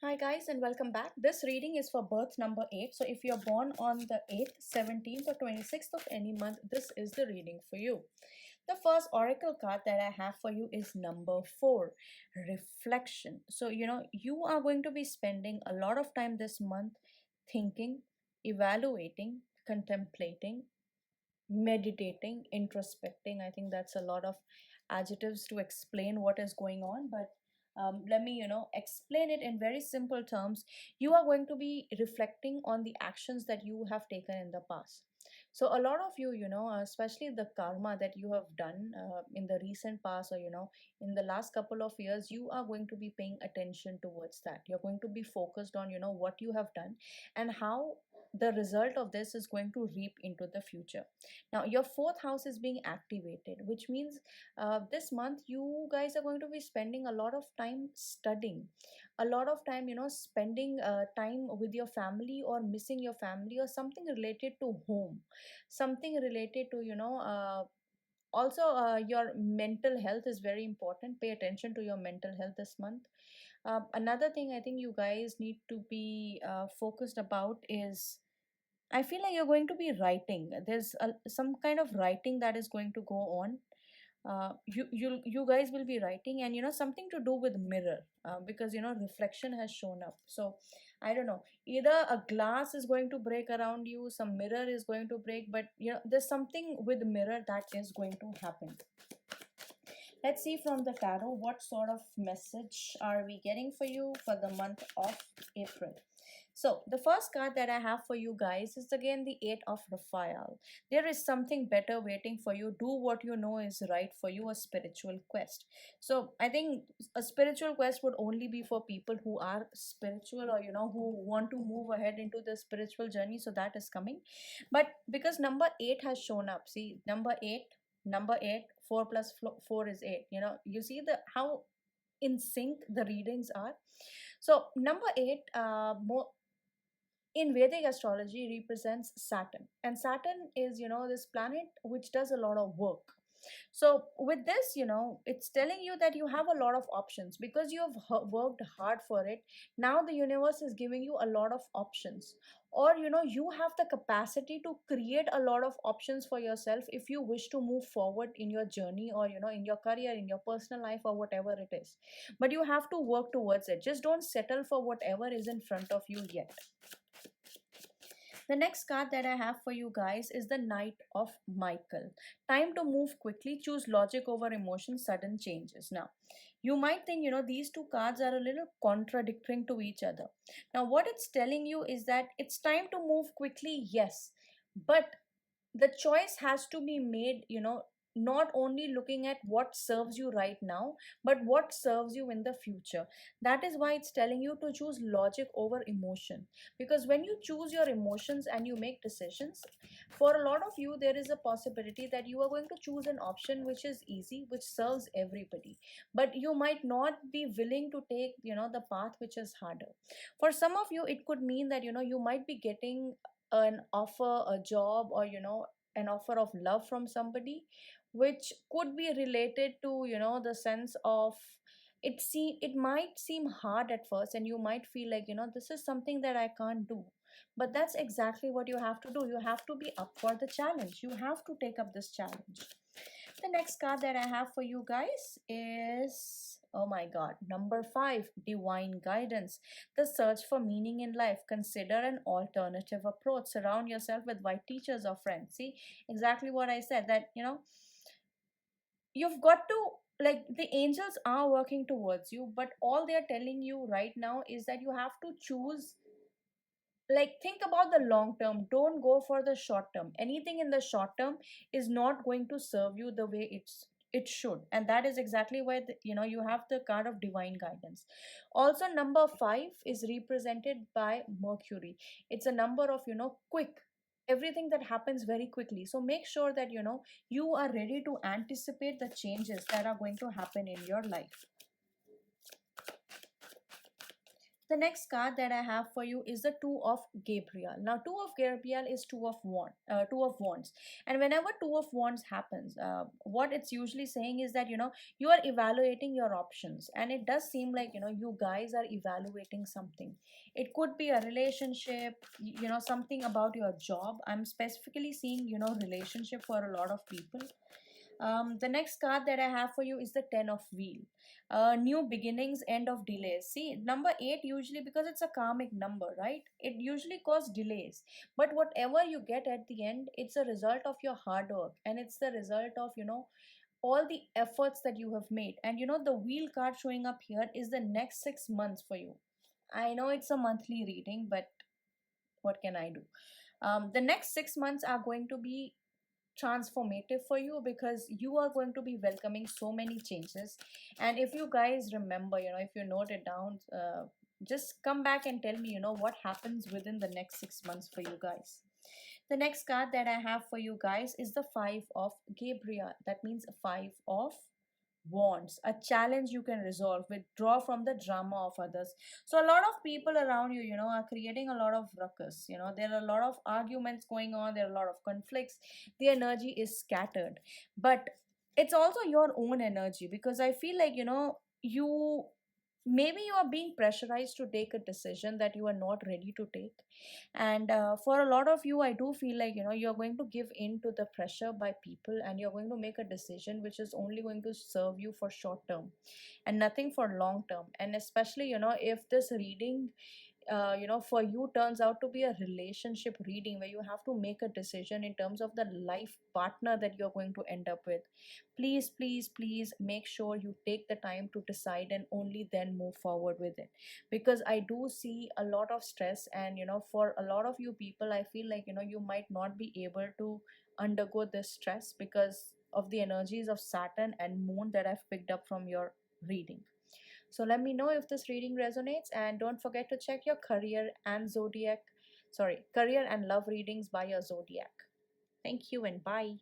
Hi guys and welcome back. This reading is for birth number 8. So if you're born on the 8th, 17th or 26th of any month, this is the reading for you. The first oracle card that I have for you is number 4, reflection. So you are going to be spending a lot of time this month thinking, evaluating, contemplating, meditating, introspecting. I think that's a lot of adjectives to explain what is going on, but let me explain it in very simple terms. You are going to be reflecting on the actions that you have taken in the past. So a lot of you, especially the karma that you have done in the recent past, or in the last couple of years, you are going to be paying attention towards that. You're going to be focused on what you have done and how the result of this is going to reap into the future. Now your fourth house is being activated, which means this month you guys are going to be spending a lot of time studying, a lot of time spending time with your family or missing your family, or something related to home, something related to also your mental health is very important. Pay attention to your mental health this month. Another thing I think you guys need to be focused about is, I feel like you're going to be writing. There's some kind of writing that is going to go on. You guys will be writing, and something to do with mirror, because reflection has shown up. So I don't know, either a glass is going to break around you, some mirror is going to break, but there's something with mirror that is going to happen. Let's see from the tarot what sort of message are we getting for you for the month of April. So the first card that I have for you guys is again the Eight of Raphael. There is something better waiting for you. Do what you know is right for you, a spiritual quest. So I think a spiritual quest would only be for people who are spiritual, or who want to move ahead into the spiritual journey. So that is coming. But because number 8 has shown up, see, number 8, 4 plus 4 is 8. You see the how in sync the readings are. So number 8, more in Vedic astrology, represents Saturn, and Saturn is this planet which does a lot of work. So with this, it's telling you that you have a lot of options because you have worked hard for it. Now the universe is giving you a lot of options, or you have the capacity to create a lot of options for yourself if you wish to move forward in your journey, or in your career, in your personal life, or whatever it is. But you have to work towards it. Just don't settle for whatever is in front of you yet. The next card that I have for you guys is the Knight of Michael. Time to move quickly, choose logic over emotion, sudden changes. Now, you might think, these two cards are a little contradicting to each other. Now, what it's telling you is that it's time to move quickly, yes, but the choice has to be made, not only looking at what serves you right now, but what serves you in the future. That is why it's telling you to choose logic over emotion, because when you choose your emotions and you make decisions, for a lot of you there is a possibility that you are going to choose an option which is easy, which serves everybody, but you might not be willing to take the path which is harder. For some of you it could mean that you might be getting an offer, a job, or an offer of love from somebody, which could be related to the sense of, it might seem hard at first, and you might feel like this is something that I can't do. But that's exactly what you have to do. You have to be up for the challenge. You have to take up this challenge. The next card that I have for you guys is, oh my god, number 5, divine guidance. The search for meaning in life. Consider an alternative approach. Surround yourself with wise teachers or friends. See, exactly what I said, that you've got to, like, the angels are working towards you, but all they're telling you right now is that you have to choose, like, think about the long term. Don't go for the short term. Anything in the short term is not going to serve you the way it should, and that is exactly why you have the card of divine guidance. Also, number 5 is represented by Mercury. It's a number of quick, everything that happens very quickly. So make sure that you are ready to anticipate the changes that are going to happen in your life. The next card that I have for you is the Two of Gabriel. Now, Two of Gabriel is Two of Wands, and whenever Two of Wands happens, what it's usually saying is that you are evaluating your options, and it does seem like you guys are evaluating something. It could be a relationship, something about your job. I'm specifically seeing relationship for a lot of people. The next card that I have for you is the Ten of Wheel. New beginnings, end of delays. See, number 8 usually, because it's a karmic number, right? It usually causes delays. But whatever you get at the end, it's a result of your hard work, and it's the result of, all the efforts that you have made. And the wheel card showing up here is the next 6 months for you. I know it's a monthly reading, but what can I do? The next 6 months are going to be transformative for you, because you are going to be welcoming so many changes. And if you guys remember, if you note it down, just come back and tell me what happens within the next 6 months for you guys. The next card that I have for you guys is the Five of Gabriel. That means Five of Wands, a challenge you can resolve, withdraw from the drama of others. So a lot of people around you, are creating a lot of ruckus. There are a lot of arguments going on, there are a lot of conflicts, the energy is scattered. But it's also your own energy, because I feel like you maybe you are being pressurized to take a decision that you are not ready to take. And for a lot of you, I do feel like you're going to give in to the pressure by people, and you're going to make a decision which is only going to serve you for short term and nothing for long term. And especially if this reading for you turns out to be a relationship reading, where you have to make a decision in terms of the life partner that you're going to end up with, please, please, please make sure you take the time to decide, and only then move forward with it. Because I do see a lot of stress, and for a lot of you people, I feel like you might not be able to undergo this stress because of the energies of Saturn and Moon that I've picked up from your reading. So let me know if this reading resonates, and don't forget to check your career and love readings by your zodiac. Thank you and bye.